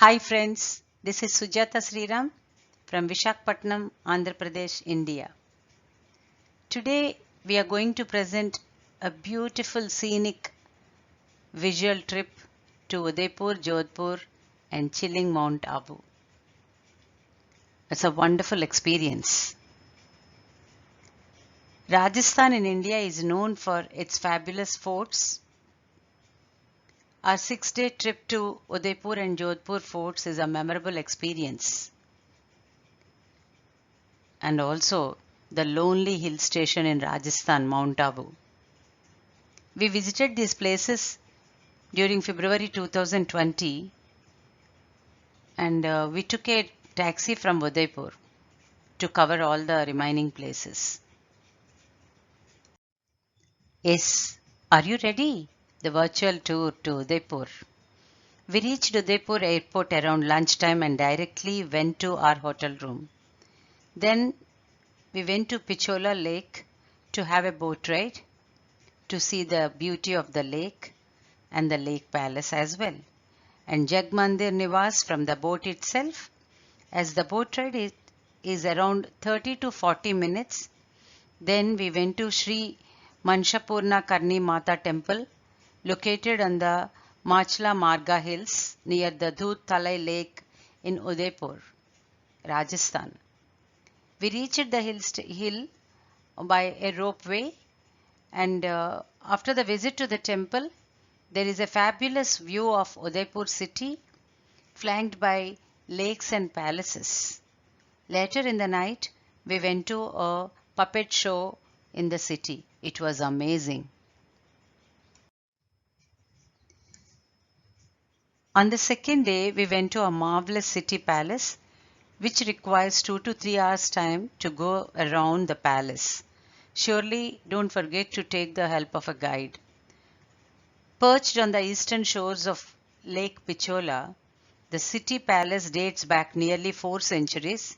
Hi friends, this is Sujata Sriram from Visakhapatnam, Andhra Pradesh, India. Today we are going to present a beautiful scenic visual trip to Udaipur, Jodhpur and chilling Mount Abu. It's a wonderful experience. Rajasthan in India is known for its fabulous forts. Our 6-day trip to Udaipur and Jodhpur forts is a memorable experience. And also the lonely hill station in Rajasthan, Mount Abu. We visited these places during February 2020 and we took a taxi from Udaipur to cover all the remaining places. Yes, are you ready? The virtual tour to Udaipur. We reached Udaipur airport around lunchtime and directly went to our hotel room. Then we went to Pichola Lake to have a boat ride to see the beauty of the lake and the lake palace as well. And Jagmandir Niwas from the boat itself, as the boat ride is around 30 to 40 minutes. Then we went to Sri Manshapurna Karni Mata temple located on the Machla Marga hills near the Dudh Talai lake in Udaipur, Rajasthan. We reached the hill by a ropeway and after the visit to the temple, there is a fabulous view of Udaipur city flanked by lakes and palaces. Later in the night, we went to a puppet show in the city. It was amazing. On the second day, we went to a marvelous city palace, which requires 2 to 3 hours time to go around the palace. Surely don't forget to take the help of a guide. Perched on the eastern shores of Lake Pichola, the city palace dates back nearly 4 centuries,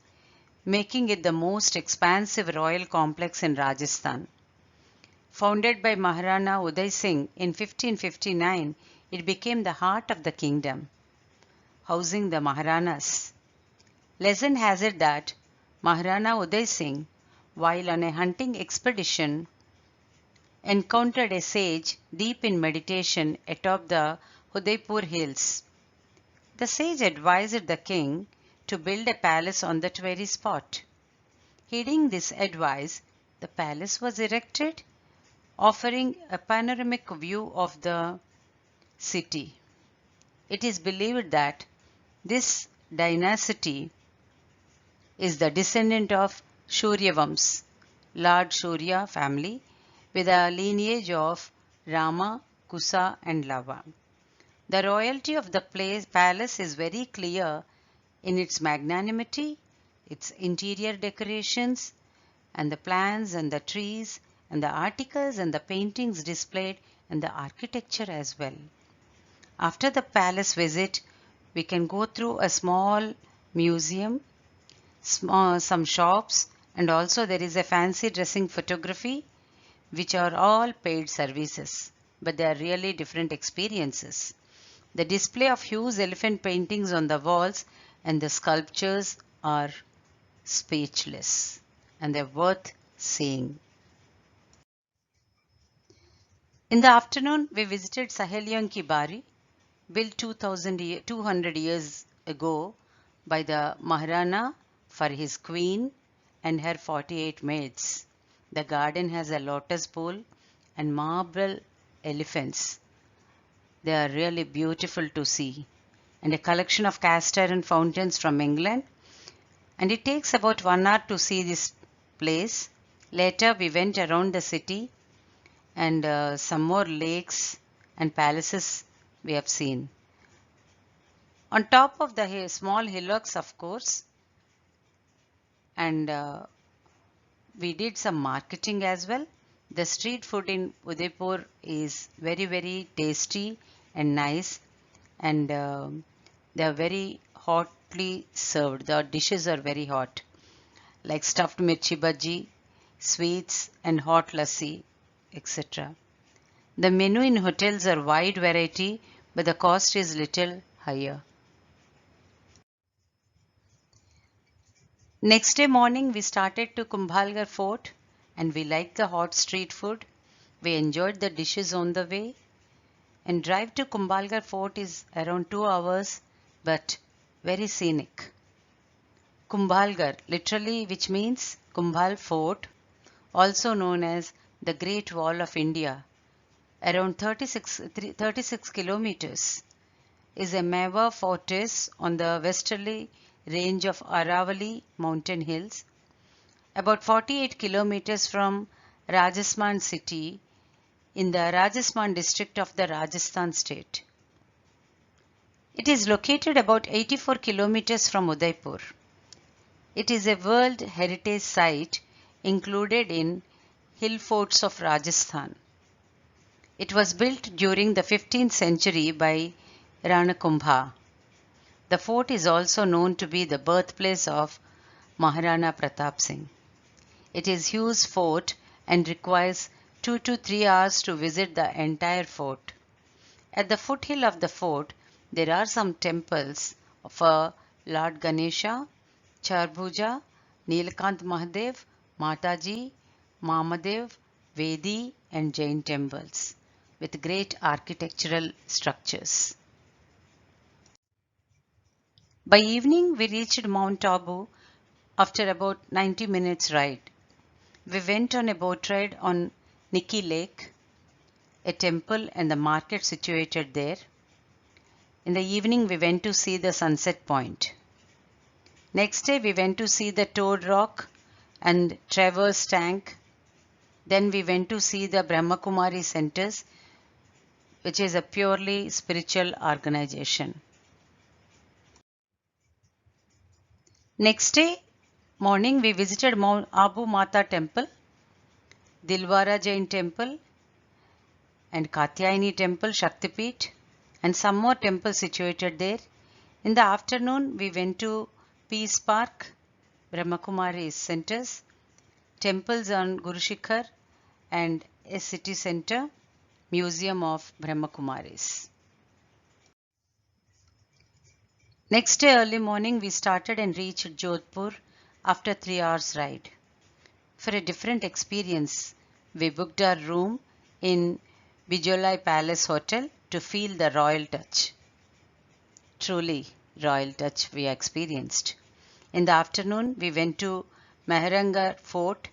making it the most expansive royal complex in Rajasthan. Founded by Maharana Uday Singh in 1559, it became the heart of the kingdom, housing the Maharanas. Legend has it that Maharana Uday Singh, while on a hunting expedition, encountered a sage deep in meditation atop the Udaipur hills. The sage advised the king to build a palace on that very spot. Heeding this advice, the palace was erected, offering a panoramic view of the city. It is believed that this dynasty is the descendant of Suryavams, Lord Surya family, with a lineage of Rama, Kusa and Lava. The royalty of the palace is very clear in its magnanimity, its interior decorations, and the plants and the trees and the articles and the paintings displayed and the architecture as well. After the palace visit, we can go through a small museum, some shops, and also there is a fancy dressing photography, which are all paid services, but they are really different experiences. The display of huge elephant paintings on the walls and the sculptures are speechless and they're worth seeing. In the afternoon, we visited Sahelion Ki Bari, built 200 years ago by the Maharana for his queen and her 48 maids. The garden has a lotus pool and marble elephants. They are really beautiful to see, and a collection of cast iron fountains from England. And it takes about 1 hour to see this place. Later we went around the city and some more lakes and palaces we have seen. On top of the small hillocks, of course, and we did some marketing as well. The street food in Udaipur is very, very tasty and nice, and they are very hotly served. The dishes are very hot, like stuffed mirchi bhaji, sweets, and hot lassi, etc. The menu in hotels are wide variety, but the cost is little higher. Next day morning we started to Kumbhalgarh Fort and we liked the hot street food. We enjoyed the dishes on the way. And drive to Kumbhalgarh Fort is around 2 hours but very scenic. Kumbhalgarh literally which means Kumbhal Fort, also known as the Great Wall of India, around 36 kilometers, is a Meva fortress on the westerly range of Aravalli mountain hills, about 48 kilometers from Rajasthan city in the Rajasthan district of the Rajasthan state. It is located about 84 kilometers from Udaipur. It is a World Heritage Site included in Hill Forts of Rajasthan. It was built during the 15th century by Rana Kumbha. The fort is also known to be the birthplace of Maharana Pratap Singh. It is a huge fort and requires 2 to 3 hours to visit the entire fort. At the foothill of the fort, there are some temples for Lord Ganesha, Charbhuja, Nilakant Mahadev, Mataji, Mamadev, Vedi and Jain temples with great architectural structures. By evening, we reached Mount Abu after about 90 minutes ride. We went on a boat ride on Nikki Lake, a temple and the market situated there. In the evening, we went to see the sunset point. Next day, we went to see the Toad Rock and Traverse Tank. Then we went to see the Brahmakumaris centers, which is a purely spiritual organization. Next day morning, we visited Mount Abu Mata temple, Dilwara Jain temple and Katyayani temple, Shaktipeeth, and some more temples situated there. In the afternoon, we went to Peace Park, Brahmakumaris centers, temples on Guru Shikhar and a city center, Museum of Brahmakumaris. Next day early morning, we started and reached Jodhpur after 3 hours ride. For a different experience, we booked our room in Bijolai Palace Hotel to feel the royal touch. Truly, royal touch we experienced. In the afternoon, we went to Mehranga Fort,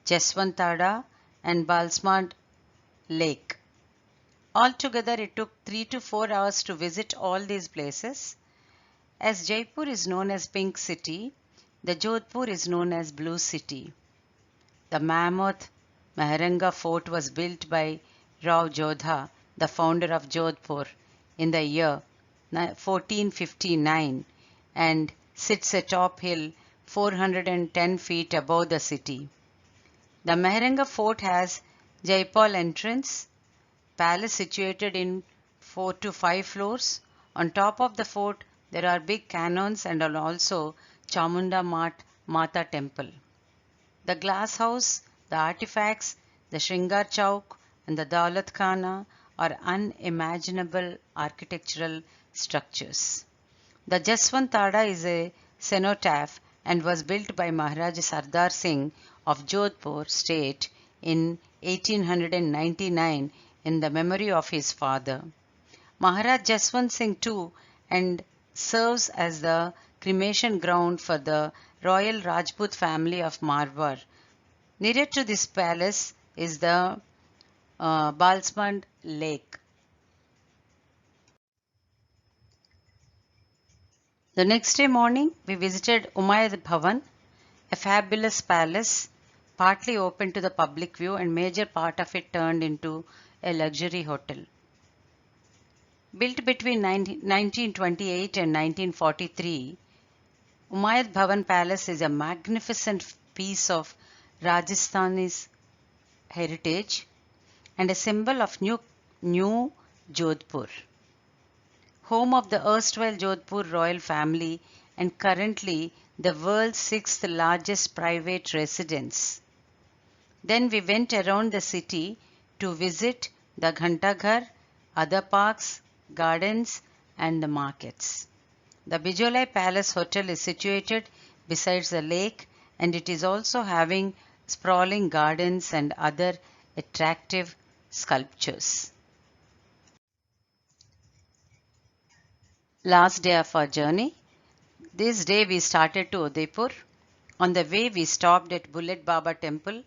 Jaswantada and Balsmand Lake. Altogether, it took 3 to 4 hours to visit all these places. As Jaipur is known as Pink City, the Jodhpur is known as Blue City. The mammoth Mehranga Fort was built by Rao Jodha, the founder of Jodhpur, in the year 1459 and sits atop hill 410 feet above the city. The Mehranga Fort has Jaipal entrance, palace situated in 4 to 5 floors. On top of the fort, there are big cannons and also Chamunda Mata temple. The glass house, the artifacts, the Shringar Chowk and the Daulat Khana are unimaginable architectural structures. The Jaswantada is a cenotaph and was built by Maharaja Sardar Singh of Jodhpur state in 1899 in the memory of his father. Maharaj Jaswant Singh too and serves as the cremation ground for the royal Rajput family of Marwar. Near to this palace is the Balsmand Lake. The next day morning, we visited Umayyad Bhavan, a fabulous palace, partly open to the public view and major part of it turned into a luxury hotel. Built between 1928 and 1943, Umayyad Bhavan Palace is a magnificent piece of Rajasthani's heritage and a symbol of new Jodhpur, home of the erstwhile Jodhpur royal family and currently the world's 6th largest private residence. Then we went around the city to visit the Ghantaghar, other parks, gardens and the markets. The Bijolai Palace Hotel is situated besides the lake, and it is also having sprawling gardens and other attractive sculptures. Last day of our journey. This day we started to Udaipur. On the way we stopped at Bullet Baba Temple,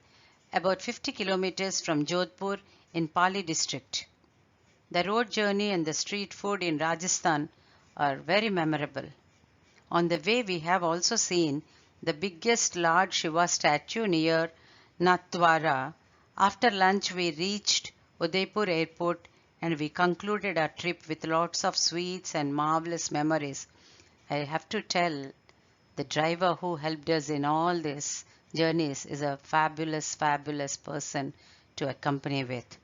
about 50 kilometers from Jodhpur in Pali district. The road journey and the street food in Rajasthan are very memorable. On the way we have also seen the biggest Lord Shiva statue near Nathdwara. After lunch we reached Udaipur airport and we concluded our trip with lots of sweets and marvelous memories. I have to tell, the driver who helped us in all these journeys is a fabulous, fabulous person to accompany with.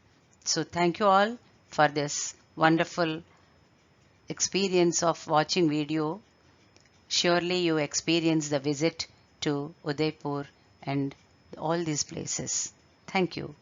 So thank you all for this wonderful experience of watching video. Surely you experience the visit to Udaipur and all these places. Thank you.